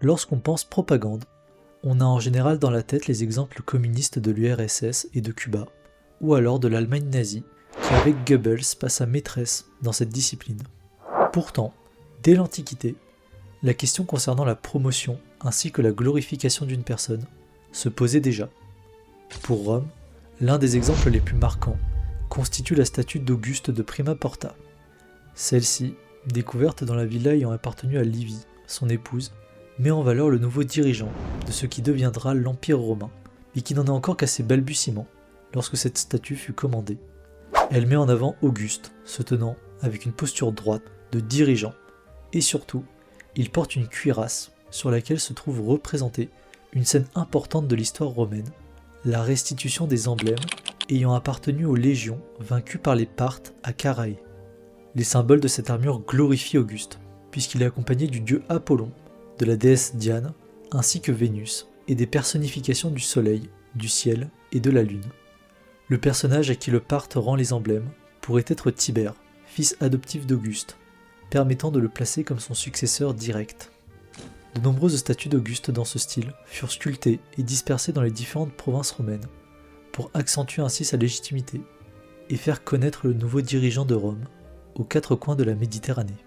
Lorsqu'on pense propagande, on a en général dans la tête les exemples communistes de l'URSS et de Cuba, ou alors de l'Allemagne nazie, qui avec Goebbels passa maîtresse dans cette discipline. Pourtant, dès l'Antiquité, la question concernant la promotion ainsi que la glorification d'une personne se posait déjà. Pour Rome, l'un des exemples les plus marquants constitue la statue d'Auguste de Prima Porta. Celle-ci, découverte dans la villa ayant appartenu à Livie, son épouse, met en valeur le nouveau dirigeant de ce qui deviendra l'Empire romain, et qui n'en est encore qu'à ses balbutiements lorsque cette statue fut commandée. Elle met en avant Auguste, se tenant avec une posture droite de dirigeant, et surtout, il porte une cuirasse sur laquelle se trouve représentée une scène importante de l'histoire romaine, la restitution des emblèmes ayant appartenu aux légions vaincues par les Parthes à Carrhae. Les symboles de cette armure glorifient Auguste, puisqu'il est accompagné du dieu Apollon, de la déesse Diane, ainsi que Vénus, et des personnifications du soleil, du ciel et de la lune. Le personnage à qui le Parthe rend les emblèmes pourrait être Tibère, fils adoptif d'Auguste, permettant de le placer comme son successeur direct. De nombreuses statues d'Auguste dans ce style furent sculptées et dispersées dans les différentes provinces romaines, pour accentuer ainsi sa légitimité et faire connaître le nouveau dirigeant de Rome aux quatre coins de la Méditerranée.